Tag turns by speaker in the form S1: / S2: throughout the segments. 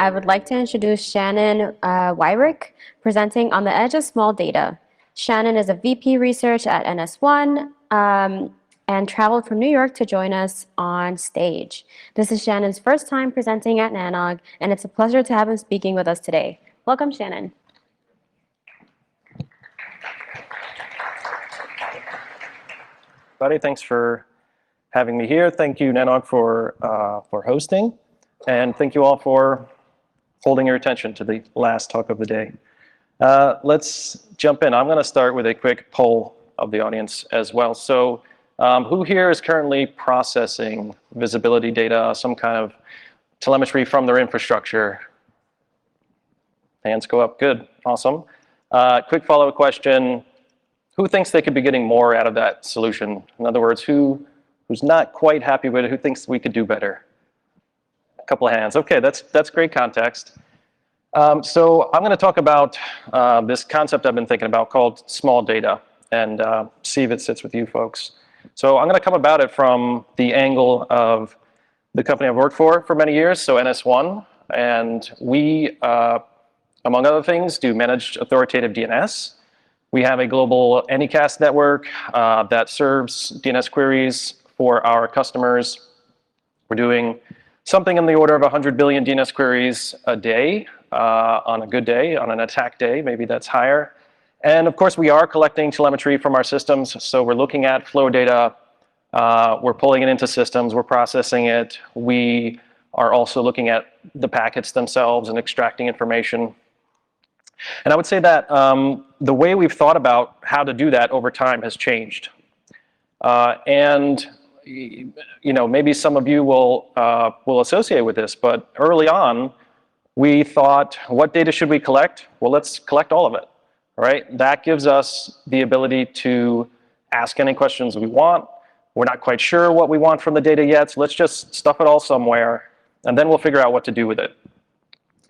S1: I would like to introduce Shannon Wyrick, presenting on the edge of small data. Shannon is a VP research at NS1 and traveled from New York to join us on stage. This is Shannon's first time presenting at NANOG, and it's a pleasure to have him speaking with us today. Welcome, Shannon.
S2: Buddy, thanks for having me here. Thank you, NANOG, for hosting. And thank you all for holding your attention to the last talk of the day. Let's jump in. I'm going to start with a quick poll of the audience as well. So who here is currently processing visibility data, some kind of telemetry from their infrastructure? Hands go up. Good. Awesome. Quick follow-up question. Who thinks they could be getting more out of that solution? In other words, who's not quite happy with it? Who thinks we could do better? A couple of hands. Okay, that's great context. So I'm going to talk about this concept I've been thinking about called small data, and see if it sits with you folks. So I'm going to come about it from the angle of the company I've worked for many years, so NS1, and we, among other things, do managed authoritative DNS. We have a global Anycast network that serves DNS queries for our customers. We're doing something in the order of 100 billion DNS queries a day on a good day, on an attack day, maybe that's higher. And of course, we are collecting telemetry from our systems. So we're looking at flow data. We're pulling it into systems. We're processing it. We are also looking at the packets themselves and extracting information. And I would say that the way we've thought about how to do that over time has changed. And maybe some of you will associate with this, but early on, we thought, what data should we collect? Well, let's collect all of it, right? That gives us the ability to ask any questions we want. We're not quite sure what we want from the data yet, so let's just stuff it all somewhere, and then we'll figure out what to do with it.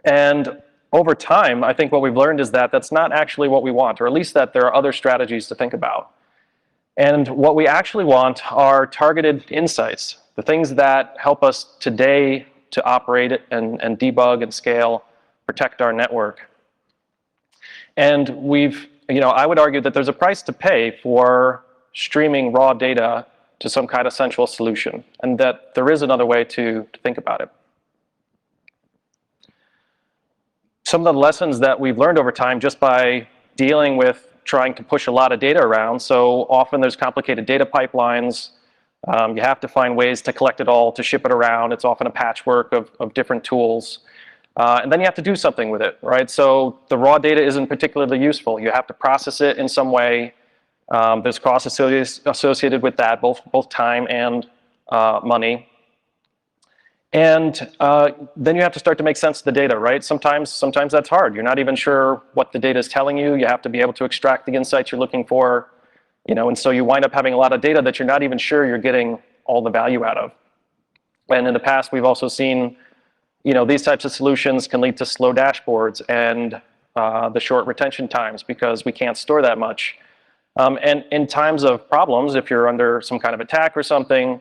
S2: And over time, I think what we've learned is that that's not actually what we want, or at least that there are other strategies to think about. And what we actually want are targeted insights, the things that help us today to operate it and debug and scale, protect our network. And I would argue that there's a price to pay for streaming raw data to some kind of central solution, and that there is another way to think about it. Some of the lessons that we've learned over time just by dealing with trying to push a lot of data around. So often there's complicated data pipelines. You have to find ways to collect it all, to ship it around. It's often a patchwork of different tools. And then you have to do something with it, right? So the raw data isn't particularly useful. You have to process it in some way. There's costs associated with that, both time and money. And then you have to start to make sense of the data, right? Sometimes that's hard. You're not even sure what the data is telling you. You have to be able to extract the insights you're looking for, and so you wind up having a lot of data that you're not even sure you're getting all the value out of. And in the past, we've also seen, these types of solutions can lead to slow dashboards and the short retention times because we can't store that much. And in times of problems, if you're under some kind of attack or something,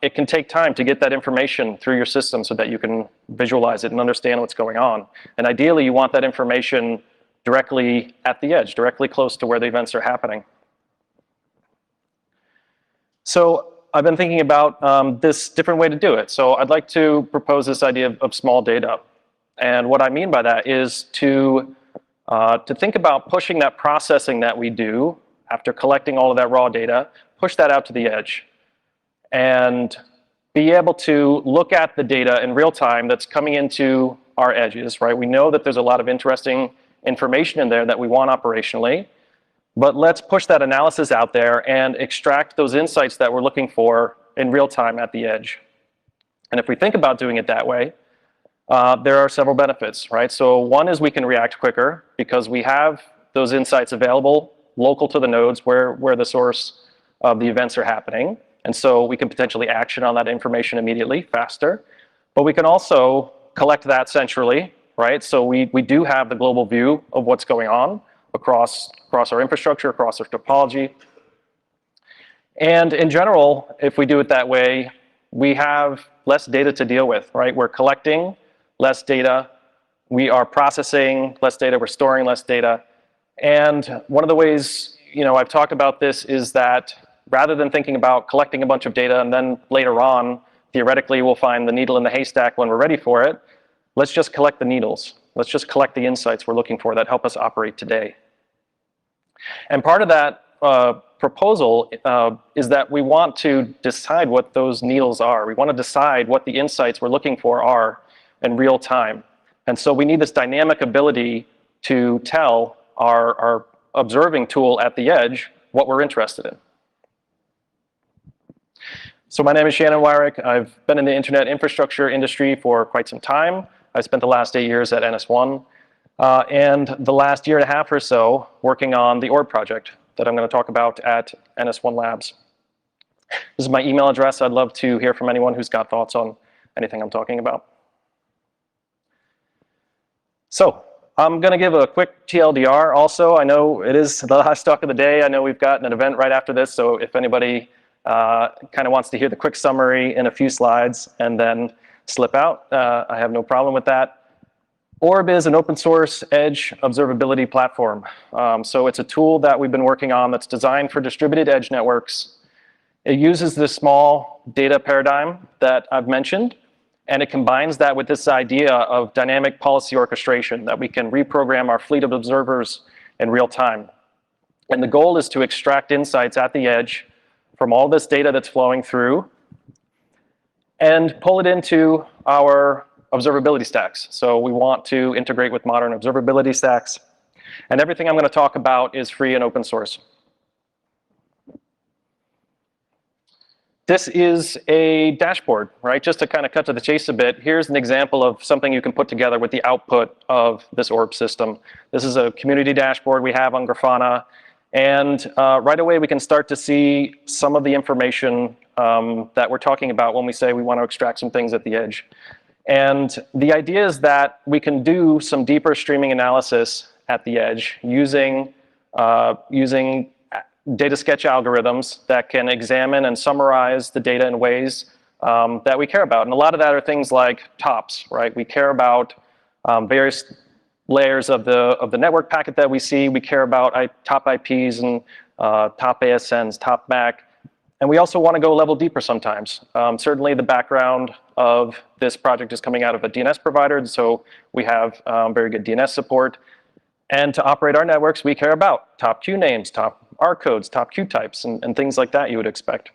S2: it can take time to get that information through your system so that you can visualize it and understand what's going on. And ideally, you want that information directly at the edge, directly close to where the events are happening. So I've been thinking about this different way to do it. So I'd like to propose this idea of small data. And what I mean by that is to think about pushing that processing that we do after collecting all of that raw data, push that out to the edge. And be able to look at the data in real time that's coming into our edges, right? We know that there's a lot of interesting information in there that we want operationally, but let's push that analysis out there and extract those insights that we're looking for in real time at the edge. And if we think about doing it that way, there are several benefits, right? So one is we can react quicker because we have those insights available local to the nodes where the source of the events are happening. And so we can potentially action on that information immediately, faster. But we can also collect that centrally, right? So we do have the global view of what's going on across our infrastructure, across our topology. And in general, if we do it that way, we have less data to deal with, right? We're collecting less data. We are processing less data, we're storing less data. And one of the ways, I've talked about this is that rather than thinking about collecting a bunch of data and then later on, theoretically, we'll find the needle in the haystack when we're ready for it, let's just collect the needles. Let's just collect the insights we're looking for that help us operate today. And part of that proposal is that we want to decide what those needles are. We want to decide what the insights we're looking for are in real time. And so we need this dynamic ability to tell our observing tool at the edge what we're interested in. So my name is Shannon Wyrick. I've been in the internet infrastructure industry for quite some time. I spent the last 8 years at NS1 and the last year and a half or so working on the ORB project that I'm going to talk about at NS1 Labs. This is my email address. I'd love to hear from anyone who's got thoughts on anything I'm talking about. So I'm going to give a quick TLDR also. I know it is the last talk of the day. I know we've got an event right after this, so if anybody kind of wants to hear the quick summary in a few slides and then slip out, I have no problem with that. ORB is an open source edge observability platform. So it's a tool that we've been working on that's designed for distributed edge networks. It uses this small data paradigm that I've mentioned, and it combines that with this idea of dynamic policy orchestration, that we can reprogram our fleet of observers in real time. And the goal is to extract insights at the edge from all this data that's flowing through and pull it into our observability stacks. So we want to integrate with modern observability stacks. And everything I'm going to talk about is free and open source. This is a dashboard, right? Just to kind of cut to the chase a bit, here's an example of something you can put together with the output of this ORB system. This is a community dashboard we have on Grafana. And right away, we can start to see some of the information that we're talking about when we say we want to extract some things at the edge. And the idea is that we can do some deeper streaming analysis at the edge using data sketch algorithms that can examine and summarize the data in ways that we care about. And a lot of that are things like tops, right? We care about various layers of the network packet that we see. We care about top IPs and top ASNs, top MAC. And we also want to go a level deeper sometimes. Certainly the background of this project is coming out of a DNS provider, and so we have very good DNS support. And to operate our networks, we care about top queue names, top R codes, top queue types, and things like that you would expect.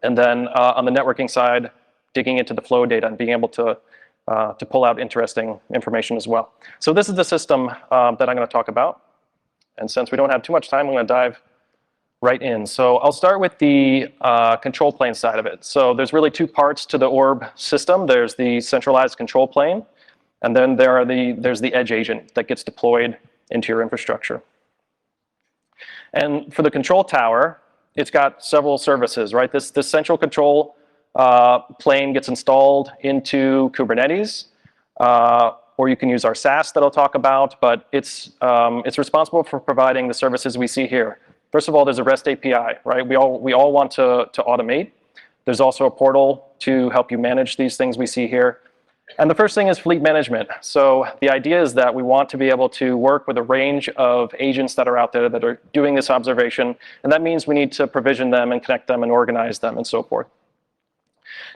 S2: And then on the networking side, digging into the flow data and being able to pull out interesting information as well. So this is the system that I'm going to talk about. And since we don't have too much time, I'm going to dive right in. So I'll start with the control plane side of it. So there's really two parts to the ORB system. There's the centralized control plane, and then there's the edge agent that gets deployed into your infrastructure. And for the control tower, it's got several services, right? This central control plane gets installed into Kubernetes, or you can use our SaaS that I'll talk about, but it's responsible for providing the services we see here. First of all, there's a REST API, right? We all want to automate. There's also a portal to help you manage these things we see here. And the first thing is fleet management. So the idea is that we want to be able to work with a range of agents that are out there that are doing this observation. And that means we need to provision them and connect them and organize them and so forth.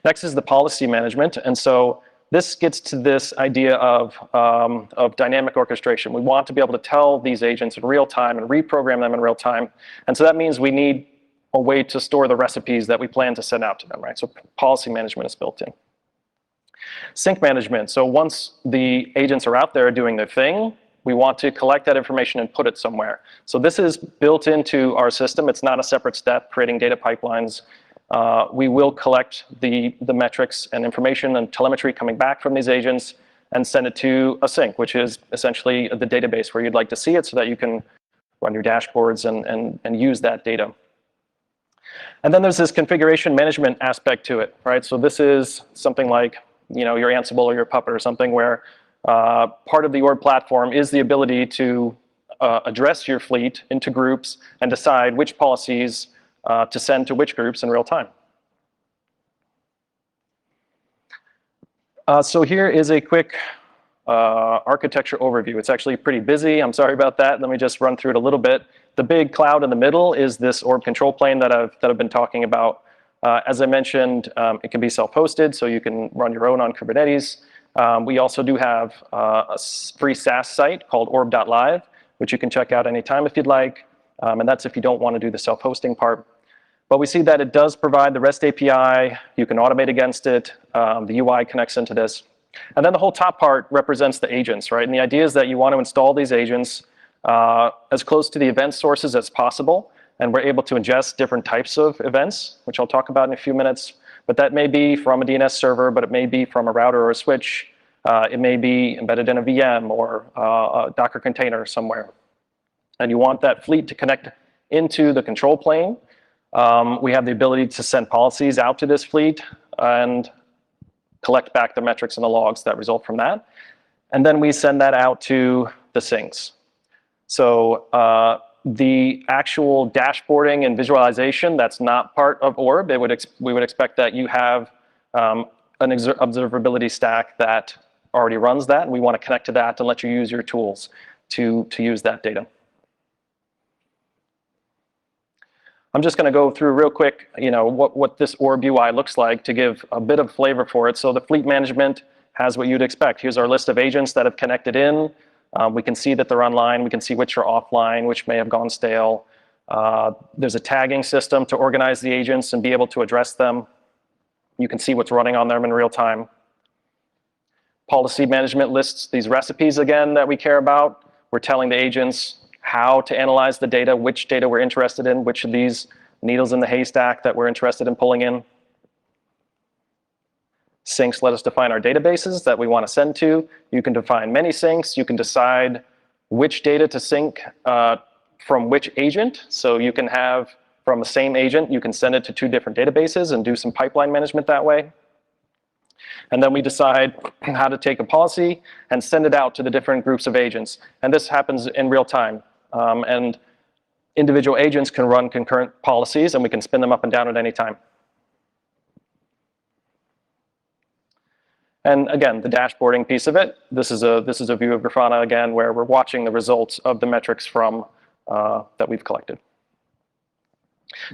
S2: Next is the policy management. And so this gets to this idea of dynamic orchestration. We want to be able to tell these agents in real time and reprogram them in real time. And so that means we need a way to store the recipes that we plan to send out to them, right? So policy management is built in. Sync management. So once the agents are out there doing their thing, we want to collect that information and put it somewhere. So this is built into our system. It's not a separate step, creating data pipelines. We will collect the metrics and information and telemetry coming back from these agents and send it to a sync, which is essentially the database where you'd like to see it so that you can run your dashboards and use that data. And then there's this configuration management aspect to it, right? So this is something like, your Ansible or your Puppet or something where part of the ORB platform is the ability to address your fleet into groups and decide which policies to send to which groups in real time. So here is a quick architecture overview. It's actually pretty busy. I'm sorry about that. Let me just run through it a little bit. The big cloud in the middle is this orb control plane that I've been talking about. As I mentioned, it can be self-hosted, so you can run your own on Kubernetes. We also do have a free SaaS site called orb.live, which you can check out anytime if you'd like. And that's if you don't want to do the self-hosting part. But we see that it does provide the REST API. You can automate against it. The UI connects into this. And then the whole top part represents the agents, right? And the idea is that you want to install these agents as close to the event sources as possible. And we're able to ingest different types of events, which I'll talk about in a few minutes. But that may be from a DNS server, but it may be from a router or a switch. It may be embedded in a VM or a Docker container somewhere. And you want that fleet to connect into the control plane. We have the ability to send policies out to this fleet and collect back the metrics and the logs that result from that. And then we send that out to the sinks. So the actual dashboarding and visualization, that's not part of Orb. We would expect that you have an observability stack that already runs that. And we want to connect to that and let you use your tools to use that data. I'm just going to go through real quick, what this Orb UI looks like to give a bit of flavor for it. So the fleet management has what you'd expect. Here's our list of agents that have connected in. We can see that they're online. We can see which are offline, which may have gone stale. There's a tagging system to organize the agents and be able to address them. You can see what's running on them in real time. Policy management lists these recipes again that we care about. We're telling the agents how to analyze the data, which data we're interested in, which of these needles in the haystack that we're interested in pulling in. Sinks let us define our databases that we want to send to. You can define many sinks. You can decide which data to sync from which agent. So you can have, from the same agent, you can send it to 2 different databases and do some pipeline management that way. And then we decide how to take a policy and send it out to the different groups of agents. And this happens in real time. And individual agents can run concurrent policies, and we can spin them up and down at any time. And again, the dashboarding piece of it, this is a view of Grafana again, where we're watching the results of the metrics from that we've collected.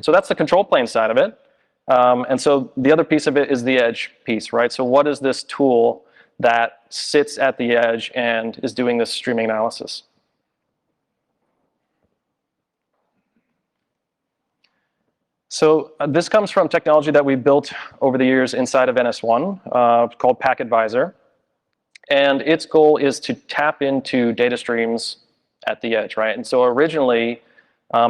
S2: So that's the control plane side of it. And so the other piece of it is the edge piece, right? So what is this tool that sits at the edge and is doing this streaming analysis? So this comes from technology that we built over the years inside of NS1 called PackAdvisor. And its goal is to tap into data streams at the edge, right? And so originally,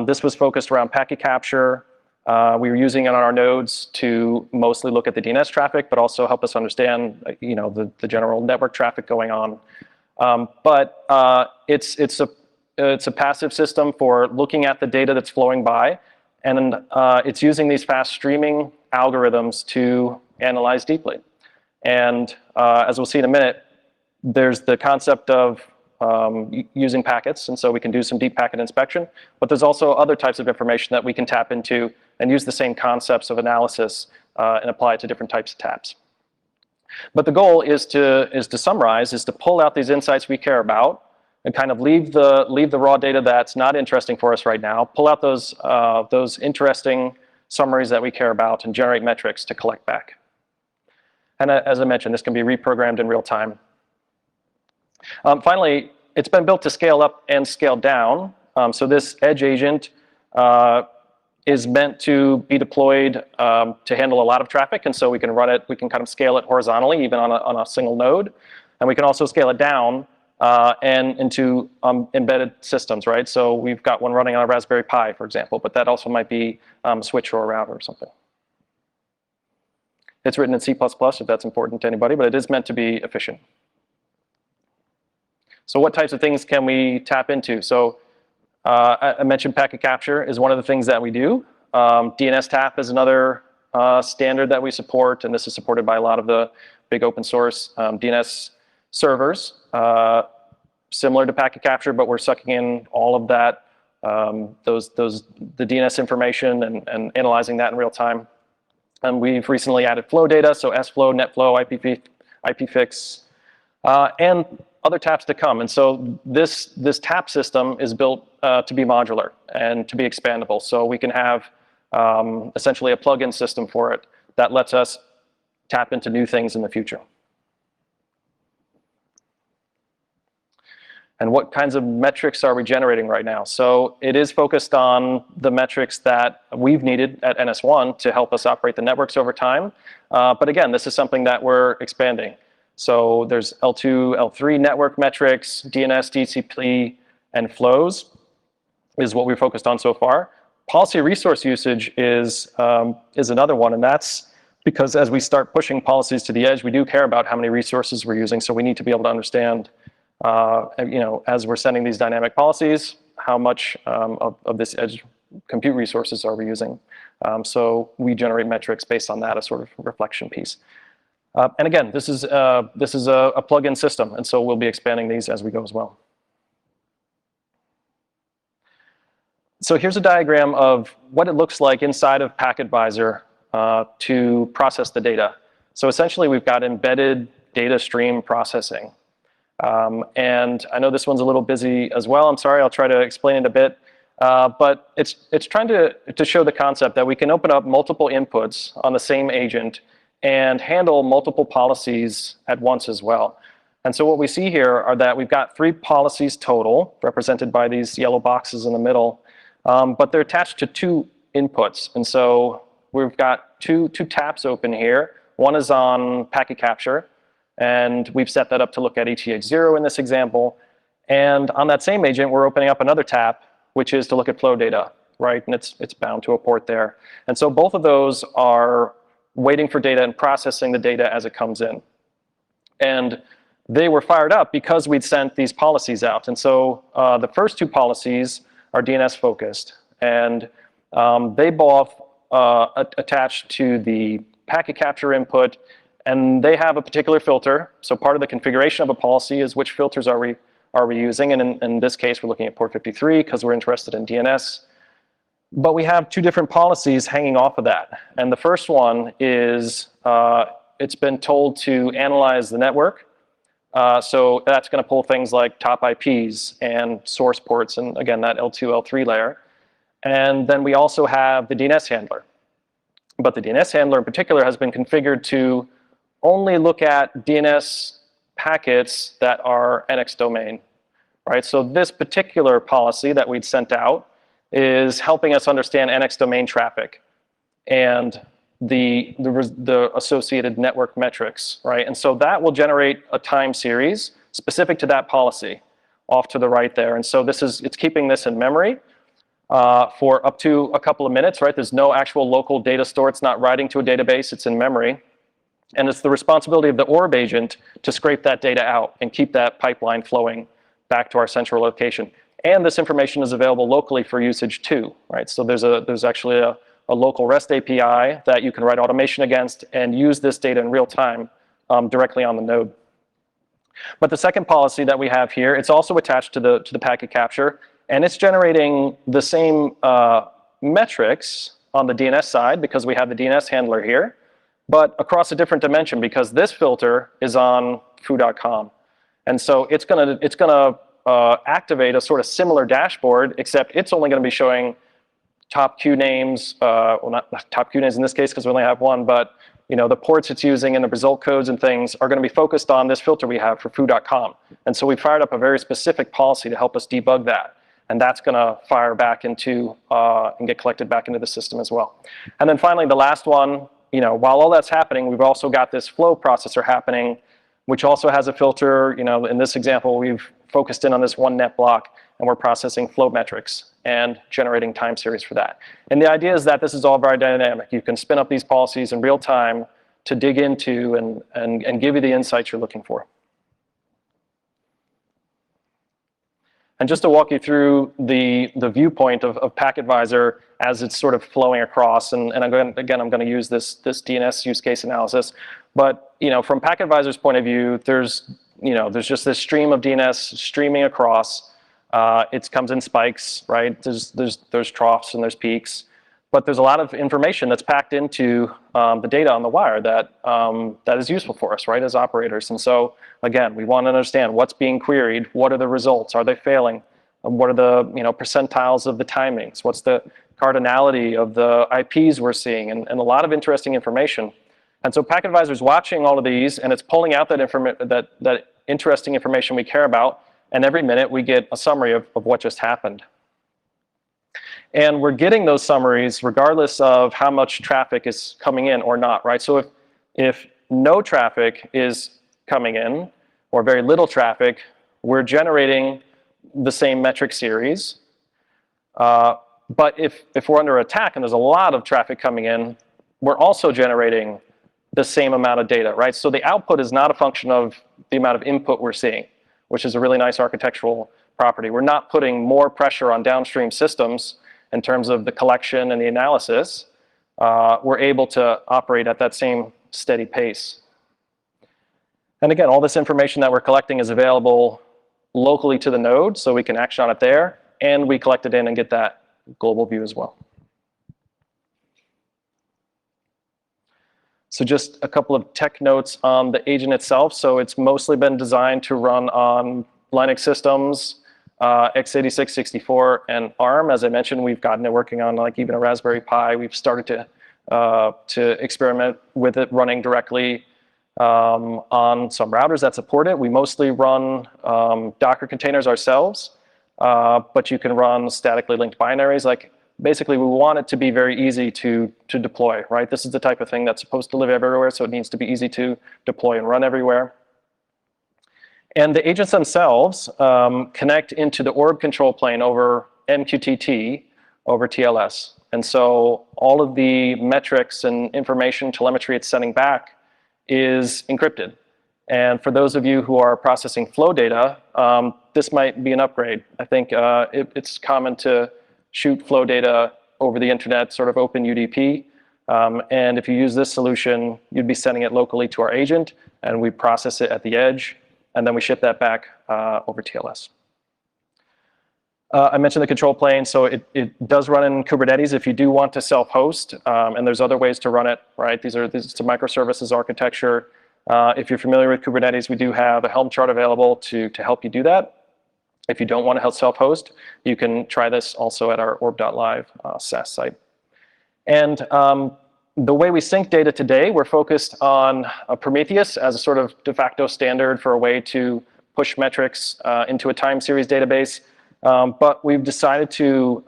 S2: this was focused around packet capture. We were using it on our nodes to mostly look at the DNS traffic, but also help us understand, the general network traffic going on. But it's a passive system for looking at the data that's flowing by, and it's using these fast streaming algorithms to analyze deeply. And as we'll see in a minute, there's the concept of using packets, and so we can do some deep packet inspection. But there's also other types of information that we can tap into and use the same concepts of analysis and apply it to different types of taps. But the goal is to summarize, is to pull out these insights we care about and kind of leave the raw data that's not interesting for us right now, pull out those interesting summaries that we care about and generate metrics to collect back. And as I mentioned, this can be reprogrammed in real time. Finally, it's been built to scale up and scale down. So this edge agent is meant to be deployed to handle a lot of traffic, and so we can run it, we can kind of scale it horizontally, even on a single node. And we can also scale it down and into embedded systems, right? So we've got one running on a Raspberry Pi, for example, but that also might be a switch or a router or something. It's written in C++, if that's important to anybody, but it is meant to be efficient. So what types of things can we tap into? So I mentioned packet capture is one of the things that we do. DNS tap is another standard that we support, and this is supported by a lot of the big open source DNS servers, similar to packet capture, but we're sucking in all of that, the DNS information and analyzing that in real time. And we've recently added flow data, so SFlow, NetFlow, IPFix, and other taps to come. And so this tap system is built to be modular and to be expandable. So we can have essentially a plug-in system for it that lets us tap into new things in the future. And what kinds of metrics are we generating right now? So it is focused on the metrics that we've needed at NS1 to help us operate the networks over time. But again, this is something that we're expanding. So there's L2, L3 network metrics, DNS, DCP, and flows is what we're focused on so far. Policy resource usage is another one, and that's because as we start pushing policies to the edge, we do care about how many resources we're using, so we need to be able to understand as we're sending these dynamic policies, how much of this edge compute resources are we using? So we generate metrics based on that, a sort of reflection piece. And again, this is a plug-in system, and so we'll be expanding these as we go as well. So here's a diagram of what it looks like inside of PackAdvisor to process the data. So essentially, we've got embedded data stream processing. And I know this one's a little busy as well. I'm sorry, I'll try to explain it a bit. But it's trying to show the concept that we can open up multiple inputs on the same agent and handle multiple policies at once as well. And so what we see here are that we've got 3 policies total, represented by these yellow boxes in the middle, but they're attached to 2 inputs. And so we've got two taps open here. One is on packet capture, and we've set that up to look at ETH0 in this example. And on that same agent, we're opening up another tap, which is to look at flow data, right? And it's bound to a port there. And so both of those are waiting for data and processing the data as it comes in. And they were fired up because we'd sent these policies out. And so the first 2 policies are DNS focused, and they both attach to the packet capture input, and they have a particular filter. So part of the configuration of a policy is which filters are we using, and in this case, we're looking at port 53 because we're interested in DNS. But we have 2 different policies hanging off of that. And the first one is, it's been told to analyze the network. So that's going to pull things like top IPs and source ports, and again, that L2, L3 layer. And then we also have the DNS handler. But the DNS handler in particular has been configured to only look at DNS packets that are NX domain, right? So this particular policy that we'd sent out is helping us understand NX domain traffic and the associated network metrics, right? And so that will generate a time series specific to that policy off to the right there. And so it's keeping this in memory for up to a couple of minutes, right? There's no actual local data store. It's not writing to a database. It's in memory. And it's the responsibility of the orb agent to scrape that data out and keep that pipeline flowing back to our central location. And this information is available locally for usage too, right? So there's actually a local REST API that you can write automation against and use this data in real time directly on the node. But the second policy that we have here, it's also attached to the packet capture, and it's generating the same metrics on the DNS side because we have the DNS handler here, but across a different dimension because this filter is on foo.com. And so it's gonna activate a sort of similar dashboard, except it's only gonna be showing top queue names, well, not top queue names in this case because we only have one, but the ports it's using and the result codes and things are going to be focused on this filter we have for foo.com. And so we fired up a very specific policy to help us debug that. And that's going to fire back into and get collected back into the system as well. And then finally, the last one, while all that's happening, we've also got this flow processor happening, which also has a filter. In this example, we've focused in on this one net block, and we're processing flow metrics and generating time series for that. And the idea is that this is all very dynamic. You can spin up these policies in real time to dig into and give you the insights you're looking for. And just to walk you through the viewpoint of PackAdvisor as it's sort of flowing across, and I'm going to use this DNS use case analysis. But from PackAdvisor's point of view, there's just this stream of DNS streaming across. It comes in spikes, right? There's troughs and there's peaks. but there's a lot of information that's packed into the data on the wire that, that is useful for us, right, as operators. And so, again, we want to understand what's being queried, what are the results, are they failing, what are the percentiles of the timings, what's the cardinality of the IPs we're seeing, and a lot of interesting information. And so Packet Advisor is watching all of these, and it's pulling out that interesting information we care about, and every minute we get a summary of what just happened. And we're getting those summaries regardless of how much traffic is coming in or not, right? So if no traffic is coming in, or very little traffic, we're generating the same metric series. But if we're under attack and there's a lot of traffic coming in, we're also generating the same amount of data, right? So the output is not a function of the amount of input we're seeing, which is a really nice architectural property. We're not putting more pressure on downstream systems in terms of the collection and the analysis. We're able to operate at that same steady pace. And again, all this information that we're collecting is available locally to the node, so we can action on it there, and we collect it in and get that global view as well. So just a couple of tech notes on the agent itself. So it's mostly been designed to run on Linux systems, x86, 64, and ARM. As I mentioned, we've gotten it working on like even a Raspberry Pi. We've started to experiment with it running directly on some routers that support it. We mostly run Docker containers ourselves, but you can run statically linked binaries. Like basically, we want it to be very easy to deploy, right? This is the type of thing that's supposed to live everywhere, so it needs to be easy to deploy and run everywhere. And the agents themselves connect into the orb control plane over MQTT over TLS. And so all of the metrics and information telemetry it's sending back is encrypted. And for those of you who are processing flow data, this might be an upgrade. I think it's common to shoot flow data over the internet, sort of open UDP. And if you use this solution, you'd be sending it locally to our agent, and we process it at the edge, and then we ship that back over TLS. I mentioned the control plane, so it does run in Kubernetes if you do want to self-host, and there's other ways to run it, right? This is a microservices architecture. If you're familiar with Kubernetes, we do have a Helm chart available to help you do that. If you don't want to self-host, you can try this also at our orb.live SaaS site. And the way we sync data today, we're focused on Prometheus as a sort of de facto standard for a way to push metrics into a time series database. But we've decided to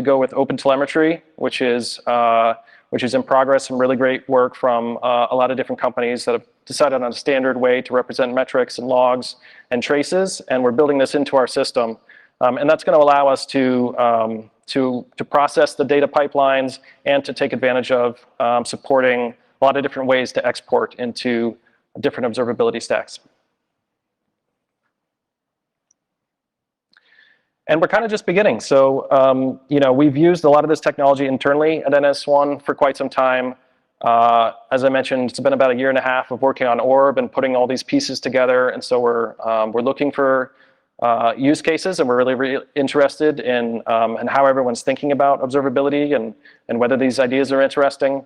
S2: go with OpenTelemetry, which is in progress, some really great work from a lot of different companies that have decided on a standard way to represent metrics and logs and traces, and we're building this into our system. And that's going to allow us to process the data pipelines and to take advantage of supporting a lot of different ways to export into different observability stacks. And we're kind of just beginning. So, we've used a lot of this technology internally at NS1 for quite some time. As I mentioned, it's been about a year and a half of working on Orb and putting all these pieces together. And so we're looking for use cases, and we're really interested in how everyone's thinking about observability and whether these ideas are interesting.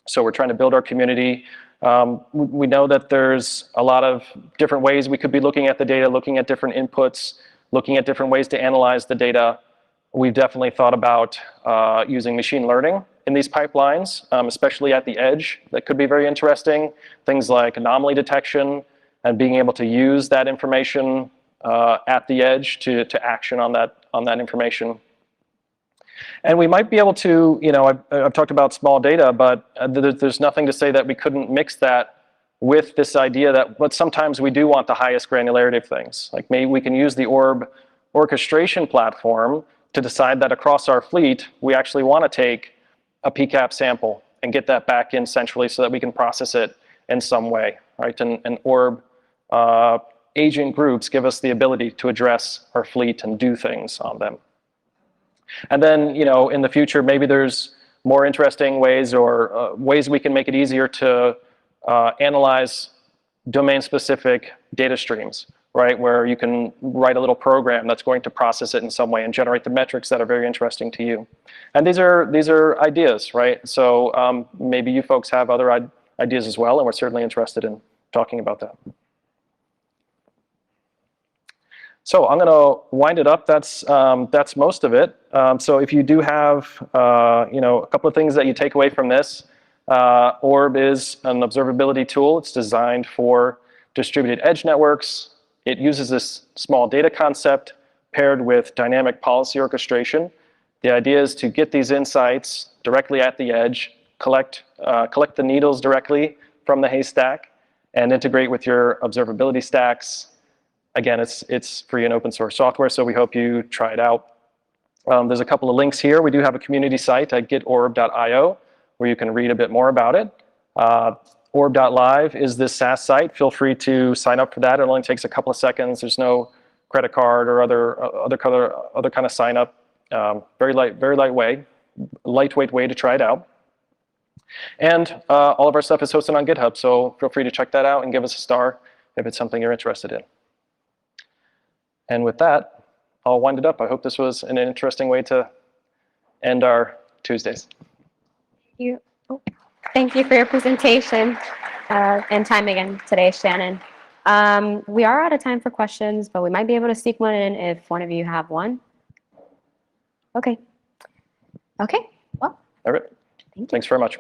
S2: So we're trying to build our community. We know that there's a lot of different ways we could be looking at the data, looking at different inputs, looking at different ways to analyze the data. We've definitely thought about using machine learning in these pipelines, especially at the edge. That could be very interesting. Things like anomaly detection and being able to use that information at the edge to action on that information. And we might be able to, I've talked about small data, but there's nothing to say that we couldn't mix that with this idea but sometimes we do want the highest granularity of things. Like maybe we can use the Orb orchestration platform to decide that across our fleet, we actually want to take a PCAP sample and get that back in centrally so that we can process it in some way, right? And Orb agent groups give us the ability to address our fleet and do things on them. And then, in the future, maybe there's more interesting ways or ways we can make it easier to analyze domain-specific data streams, right? Where you can write a little program that's going to process it in some way and generate the metrics that are very interesting to you. And these are ideas, right? So maybe you folks have other ideas as well, and we're certainly interested in talking about that. So I'm going to wind it up. That's most of it. So if you do have a couple of things that you take away from this, Orb is an observability tool. It's designed for distributed edge networks. It uses this small data concept paired with dynamic policy orchestration. The idea is to get these insights directly at the edge, collect the needles directly from the haystack, and integrate with your observability stacks. Again, it's free and open source software, so we hope you try it out. There's a couple of links here. We do have a community site at getorb.io where you can read a bit more about it. Orb.live is this SaaS site. Feel free to sign up for that. It only takes a couple of seconds. There's no credit card or other kind of sign up. Very lightweight way to try it out. And all of our stuff is hosted on GitHub, so feel free to check that out and give us a star if it's something you're interested in. And with that, I'll wind it up. I hope this was an interesting way to end our Tuesdays.
S1: Thank you for your presentation and time again today, Shannon. We are out of time for questions, but we might be able to sneak one in if one of you have one. Okay. Okay. Well.
S2: All right.
S1: Thank you.
S2: Thanks very much.